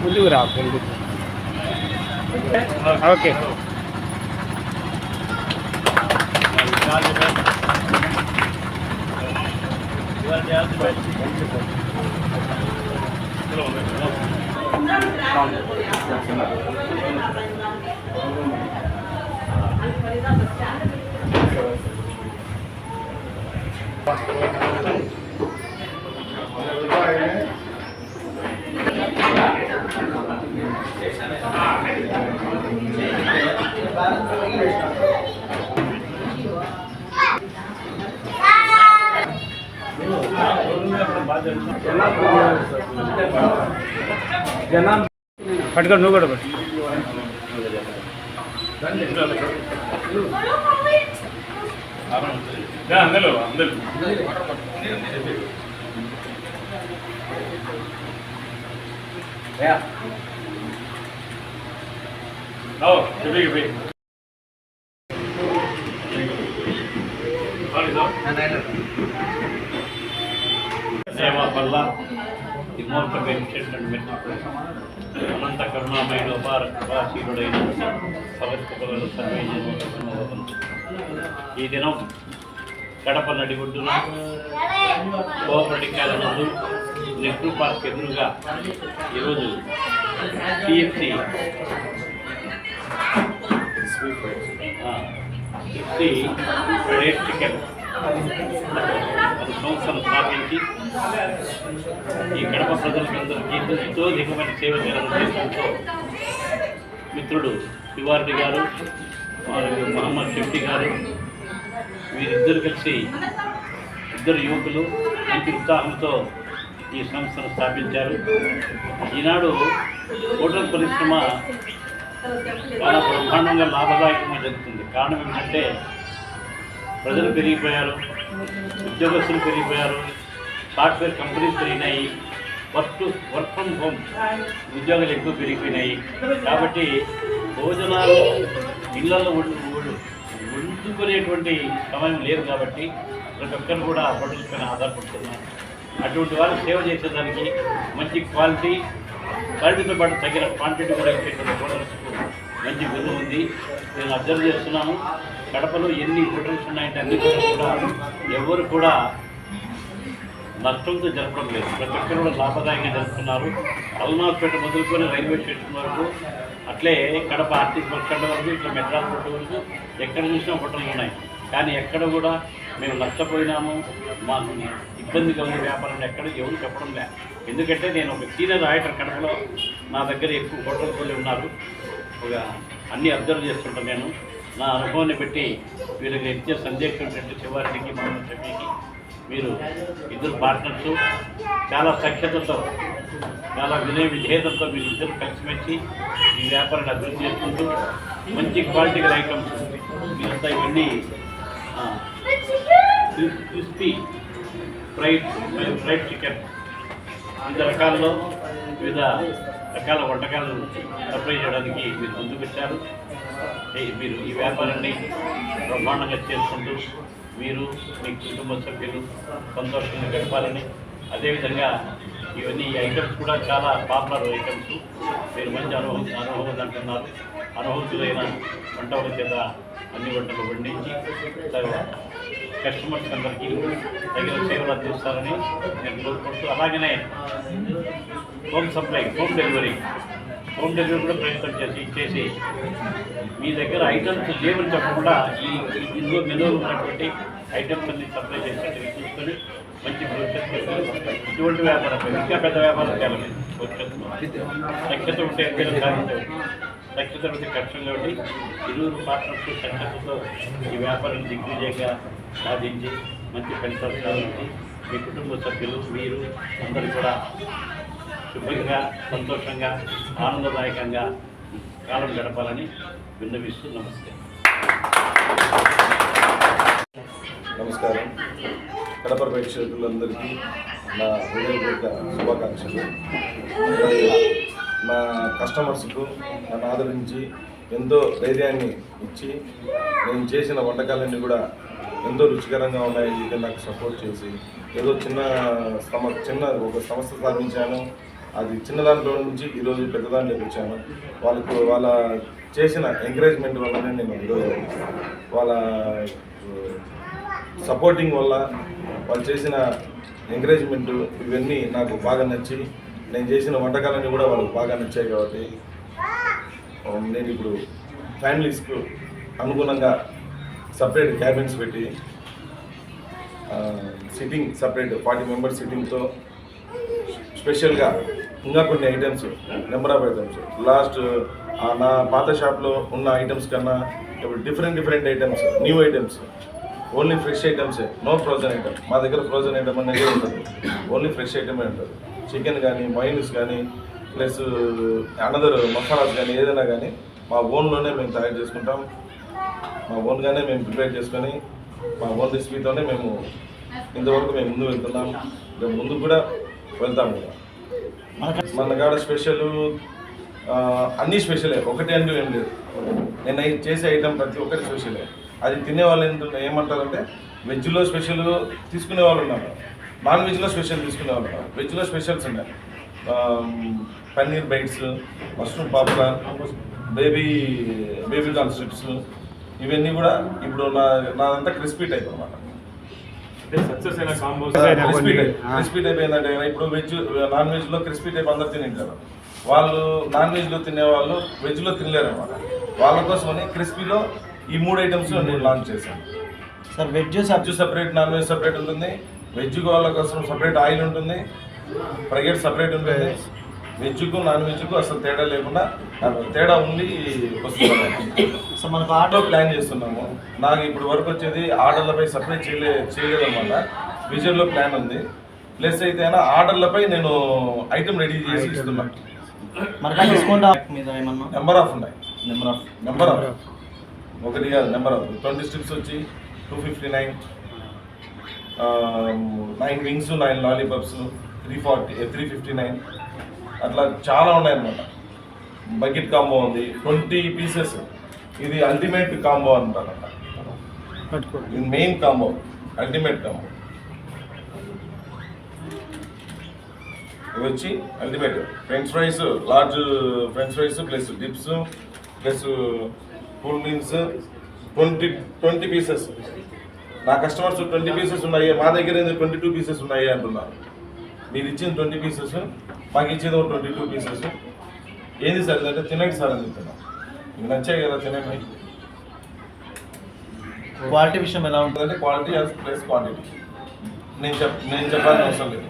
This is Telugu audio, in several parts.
ముందుకు రా ఓకే పట్టుకొని నువ్వు కూడా పట్టు అందరూ అందరూ వల్ల విమోచన పెంచేటువంటి అనంత కరుణామయుడు అపారశీలుడైన సమస్తపదలు సర్వే ఈ దినం కడప నడిగొడ్డున కోఆపరేటివ్ నందు నెహ్రూ పార్క్ ఎదురుగా ఈరోజు టిఎఫ్సి ఫ్రైడ్ చికెన్ సంస్థను స్థాపించి ఈ కడప ప్రజలకందరికీ ఎంతో దిగమైన సేవ చేయాలని ఉద్దేశంతో మిత్రుడు శివారెడ్డి గారు మరియు మహమ్మద్ షఫీ గారు వీరిద్దరు కలిసి ఇద్దరు యువకులు మంచి ఉత్సాహంతో ఈ సంస్థను స్థాపించారు. ఈనాడు హోటల్ పరిశ్రమ చాలా బ్రహ్మాండంగా లాభదాయకంగా జరుగుతుంది. కారణం ఏమిటంటే ప్రజలు పెరిగిపోయారు, ఉద్యోగస్తులు పెరిగిపోయారు, సాఫ్ట్వేర్ కంపెనీస్ పెరిగినాయి, వర్క్ ఫ్రమ్ హోమ్ ఉద్యోగాలు ఎక్కువ పెరిగిపోయినాయి. కాబట్టి భోజనాలు ఇళ్లలో వండుకునేటువంటి సమయం లేదు. కాబట్టి ప్రతి ఒక్కరు కూడా హోటల్స్ పైన ఆధారపడుతున్నారు. అటువంటి వారు సేవ చేసేదానికి మంచి క్వాలిటీతో పాటు తగిన క్వాంటిటీ కూడా ఇచ్చేటువంటి హోటల్స్కు మంచి విలువ ఉంది. నేను అబ్జర్వ్ చేస్తున్నాను. కడపలో ఎన్ని హోటల్స్ ఉన్నాయంటే అన్ని కూడా ఎవరు కూడా నష్టంతో జరపడం లేదు. ప్రతి ఒక్కరు కూడా లాభదాయంగా జరుపుతున్నారు. అల్నాథ్పేట మొదలుకొని రైల్వే స్టేషన్ వరకు, అట్లే కడప ఆర్టీసీ బస్ స్టాండ్ వరకు, ఇట్లా మెడ్రాస్ రోడ్డు వరకు ఎక్కడ చూసినా హోటళ్ళు ఉన్నాయి. కానీ ఎక్కడ కూడా మేము నష్టపోయినాము, మాకు ఇబ్బందిగా ఉంది వ్యాపారం ఎక్కడ ఎవరు చెప్పడం లేదు. ఎందుకంటే నేను ఒక సీనియర్ రైటర్ కడపలో నా దగ్గర ఎక్కువ హోటల్స్ వాళ్ళు ఉన్నారు. అన్నీ అబ్జర్వ్ చేస్తుంటాను. నేను నా అనుభవాన్ని పెట్టి వీళ్ళకి ఇచ్చే సందేశం ఏంటంటే శివారెడ్డికి మహమ్మద్ షఫీకి మీరు ఇద్దరు పార్ట్నర్సు చాలా సఖ్యతతో చాలా విధేయతతో మీరు ఇద్దరు కలిసిమెచ్చి ఈ వ్యాపారాన్ని అభివృద్ధి చేసుకుంటూ మంచి క్వాలిటీ గల ఐటమ్స్ మీరంతా ఇవన్నీ క్రిస్పీ ఫ్రైడ్ చికెన్ వివిధ రకాల్లో వివిధ రకాల వంటకాలు సప్లై చేయడానికి మీరు ముందు పెట్టారు. మీరు ఈ వ్యాపారాన్ని బ్రహ్మాండంగా చేసుకుంటూ మీరు మీ కుటుంబ సభ్యులు సంతోషంగా గడపాలని, అదేవిధంగా ఇవన్నీ ఈ ఐటమ్స్ కూడా చాలా పాపులర్ ఐటమ్స్. మీరు మంచి అనుభవం అంటున్నారు. అనుభూతులైన వంటల చేత అన్ని వంటలు వండించి కస్టమర్స్ అందరికీ తగిన సేవలు అందిస్తారని నేను కోరుకుంటూ, అలాగనే హోమ్ సప్లై, హోమ్ డెలివరీ కూడా ప్రయత్నం చేసి మీ దగ్గర ఐటమ్స్ లేవని చెప్పకుండా ఈ ఇందులో మెనూలో ఉన్నటువంటి ఐటమ్స్ అన్ని సప్లై చేసేట్టుగా చూసుకొని మంచి భవిష్యత్తు ఇటువంటి వ్యాపారం ఇంకా పెద్ద వ్యాపారం చేయాలి. సఖ్యత ఉంటే సఖ్యత ఉంటే కష్టంగా ఉండి ఇరువురు పార్ట్నర్స్ సఖ్యతతో ఈ వ్యాపారం దిగ్విజయంగా సాధించి మంచి ఫలితాలు సాధించి మీ కుటుంబ సభ్యులు మీరు అందరూ కూడా శుభ్రంగా సంతోషంగా ఆనందదాయకంగా కాలం గడపాలని విన్నవిస్తూ నమస్కారం. కడప ప్రేక్షకులందరికీ నా హృదయపూర్వక శుభాకాంక్షలు. నా కస్టమర్స్కు నన్ను ఆదరించి ఎంతో ధైర్యాన్ని ఇచ్చి నేను చేసిన వంటకాలన్నీ కూడా ఎంతో రుచికరంగా ఉన్నాయని చెప్పి నాకు సపోర్ట్ చేసి ఏదో చిన్న ఒక సంస్థ స్థాపించాను, అది చిన్న దాంట్లో నుంచి ఈరోజు పెద్ద దాంట్లోకి వచ్చాను. వాళ్ళ చేసిన ఎంకరేజ్మెంట్ వల్లనే నేను ఈరోజు వాళ్ళ సపోర్టింగ్ వల్ల వాళ్ళు చేసిన ఎంకరేజ్మెంట్ ఇవన్నీ నాకు బాగా నచ్చి నేను చేసిన వంటకాలన్నీ కూడా వాళ్ళకి బాగా నచ్చాయి. కాబట్టి నేను ఇప్పుడు ఫ్యామిలీస్కు అనుగుణంగా సపరేట్ క్యాబిన్స్ పెట్టి సిట్టింగ్ సపరేట్ 40 మెంబర్స్ సిట్టింగ్తో స్పెషల్గా ఇంకా కొన్ని items number of items last నా పాత షాప్లో ఉన్న ఐటమ్స్ కన్నా ఇప్పుడు different items, new items, only fresh ఐటమ్సే, నో ఫ్రోజన్ ఐటమ్. మా దగ్గర ఫ్రోజన్ ఐటమ్ అనేది ఉంటుంది, ఓన్లీ ఫ్రెష్ ఐటమే ఉంటుంది. చికెన్ కానీ మైనస్ కానీ ప్లస్ అనదర్ మసాలాస్ కానీ ఏదైనా కానీ మా ఓన్లోనే మేము తయారు చేసుకుంటాం. మా ఓన్గానే మేము ప్రిపేర్ చేసుకొని మా ఓన్ రెసిపీతోనే మేము ఇంతవరకు మేము ముందు వెళ్తున్నాం, ముందు కూడా వెళ్తాం కూడా. మన కాడ స్పెషల్ అన్నీ స్పెషలే, ఒకటి అంటూ ఏం లేదు. నేను చేసే ఐటమ్ ప్రతి ఒక్కటి స్పెషలే. అది తినే వాళ్ళు ఏమంటారంటే వెజ్లో స్పెషల్ తీసుకునే వాళ్ళు ఉన్నారు, నాన్ వెజ్లో స్పెషల్ తీసుకునే వాళ్ళు ఉన్నారు. వెజ్లో స్పెషల్స్ ఉన్నాయి, paneer bites, mushroom popcorn, baby corn strips, ఇవన్నీ కూడా ఇప్పుడు నాదంతా క్రిస్పీ టైప్ అనమాట. క్రిస్పీ టైప్ ఏంటంటే ఇప్పుడు నాన్ వెజ్లో క్రిస్పీ టైప్ అందరు తింటారు, వాళ్ళు నాన్ వెజ్లో తినేవాళ్ళు వెజ్లో తినలేరు అనమాట. వాళ్ళ కోసమని క్రిస్పీలో ఈ 3 ఐటమ్స్ నేను లాంచ్ చేశాను sir. Veg separate, non veg separate ఉంటుంది. వెజ్ వాళ్ళ కోసం సపరేట్ ఆయిల్ ఉంటుంది, ఫ్రైడ్ సపరేట్ ఉంటుంది. వెజ్కు నాన్ వెజ్కు అసలు తేడా లేకుండా తేడా ఉండి వస్తుంది. సో మనకు ఆటో ప్లాన్ చేస్తున్నాము. నాకు ఇప్పుడు వరకు వచ్చేది ఆర్డర్లపై సపరేట్ చేయలేదన్నమాట. విజువల్లో ప్లాన్ ఉంది. ప్లస్ అయితే ఆర్డర్లపై నేను ఐటమ్ రెడీ చేసి ఇస్తున్నాను. మనకు డిస్కౌంట్ మీద ఏమన్నా నెంబర్ ఆఫ్ ఉన్నాయి, నెంబర్ ఆఫ్ ఒకటి కాదు, నెంబర్ ఆఫ్ 20 స్ట్రిప్స్ వచ్చి 259, 9 వింగ్స్, 9 లాలీపాప్స్ 359, అట్లా చాలా ఉన్నాయన్నమాట. బకెట్ కాంబో ఉంది 20 పీసెస్. ఇది అల్టిమేట్ కాంబో అంటారన్నమాట. ఇది మెయిన్ కాంబో, అల్టిమేట్ కాంబో. ఇవి వచ్చి ultimate French fries, large French fries plus dips plus cool drinks 20 pieces. నా కస్టమర్స్ 20 పీసెస్ ఉన్నాయి, మా దగ్గర 22 పీసెస్ ఉన్నాయి అంటున్నారు. మీరు ఇచ్చిన 20 పీసెస్, మాకు ఇచ్చేది 22 పీసెస్. ఏది సార్ అంటే తినండి సార్ అని చెప్తున్నాను. మీకు నచ్చాయి కదా, తినండి. క్వాలిటీ విషయం ఎలా ఉంటుందంటే క్వాలిటీ ప్లస్ క్వాంటిటీ. నేను చెప్పాలని అవసరం లేదు.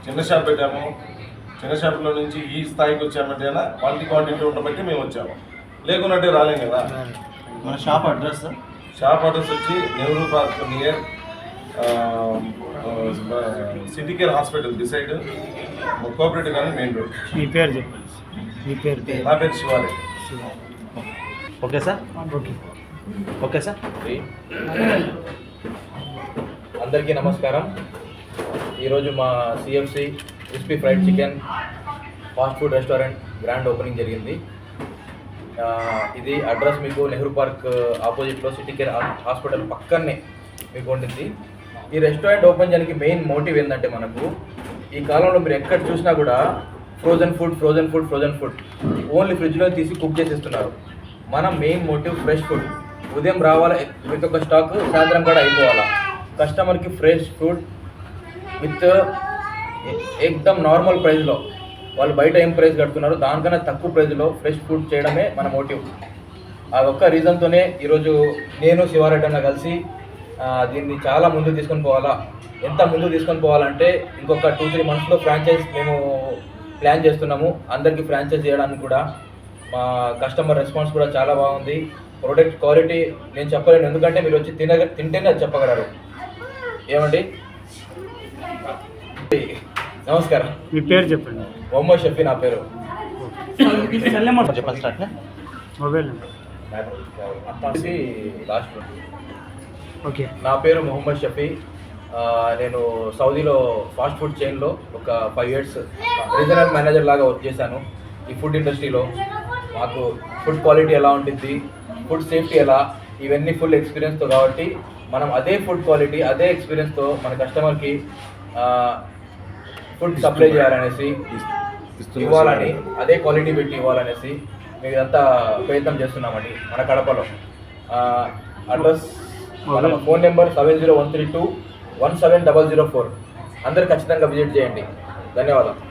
చిన్న షాప్ పెట్టాము, చిన్న షాప్లో నుంచి ఈ స్థాయికి వచ్చామంటే క్వాలిటీ క్వాంటిటీ ఉండబట్టి మేము వచ్చాము, లేకున్నట్టే రాలేం కదా. మన షాప్ అడ్రస్ వచ్చి Nehru park near city care hospital beside cooperative కానీ మెయిన్ రోడ్. మీ పేరు చెప్పండి. మీ పేరు? నా పేరు Shivalaya. Okay sir. Okay sir. అందరికీ నమస్కారం. ఈరోజు మా CFC crispy fried chicken fast food restaurant grand opening జరిగింది. ఇది అడ్రస్ మీకు నెహ్రూ పార్క్ ఆపోజిట్లో సిటీ కేర్ హాస్పిటల్ పక్కనే మీకు ఉంటుంది. ఈ రెస్టారెంట్ ఓపెన్ చేయడానికి మెయిన్ మోటివ్ ఏంటంటే, మనకు ఈ కాలంలో మీరు ఎక్కడ చూసినా కూడా ఫ్రోజన్ ఫుడ్ ఓన్లీ ఫ్రిడ్జ్లో తీసి కుక్ చేసేస్తున్నారు. మన మెయిన్ మోటివ్ ఫ్రెష్ ఫుడ్. ఉదయం రావాలా ప్రతి ఒక్క స్టాక్, సాయంత్రం కూడా అయిపోవాలా. కస్టమర్కి ఫ్రెష్ ఫుడ్ విత్ ఎక్దమ్ నార్మల్ ప్రైస్లో, వాళ్ళు బయట ఏం ప్రైస్ కడుతున్నారు దానికన్నా తక్కువ ప్రైస్లో ఫ్రెష్ ఫుడ్ చేయడమే మన మోటివ్. ఆ ఒక్క రీజన్తోనే ఈరోజు నేను శివారెడ్డి అన్న కలిసి దీన్ని చాలా ముందుకు తీసుకొని పోవాలా. ఎంత ముందుకు తీసుకొని పోవాలంటే ఇంకొక 2-3 మంత్స్లో ఫ్రాంచైజ్ మేము ప్లాన్ చేస్తున్నాము. అందరికీ ఫ్రాంచైజ్ చేయడానికి కూడా మా కస్టమర్ రెస్పాన్స్ కూడా చాలా బాగుంది. ప్రొడక్ట్ క్వాలిటీ నేను చెప్పలేను, ఎందుకంటే మీరు వచ్చి తింటేనే అది చెప్పగలరు. ఏమండి? నమస్కారం. మీ పేరు చెప్పండి. మొహమ్మద్ షఫీ నా పేరు. చెప్పండి స్టార్ట్. Mobile last. ఓకే. నా పేరు మొహమ్మద్ షఫీ. నేను సౌదీలో ఫాస్ట్ ఫుడ్ చైన్లో ఒక 5 years రీజనల్ మేనేజర్ లాగా వర్క్ చేశాను. ఈ ఫుడ్ ఇండస్ట్రీలో మాకు ఫుడ్ క్వాలిటీ ఎలా ఉంటుంది, ఫుడ్ సేఫ్టీ ఎలా, ఇవన్నీ ఫుల్ ఎక్స్పీరియన్స్తో కాబట్టి మనం అదే ఫుడ్ క్వాలిటీ అదే ఎక్స్పీరియన్స్తో మన కస్టమర్కి ఫుడ్ సప్లై చేయాలనేసి ఇవ్వాలని, అదే క్వాలిటీ పెట్టి ఇవ్వాలనేసి మేము ఇదంతా ప్రయత్నం చేస్తున్నామండి మన కడపలో. అడ్రస్ మన ఫోన్ నెంబర్ 7013217004. అందరు ఖచ్చితంగా విజిట్ చేయండి. ధన్యవాదాలు.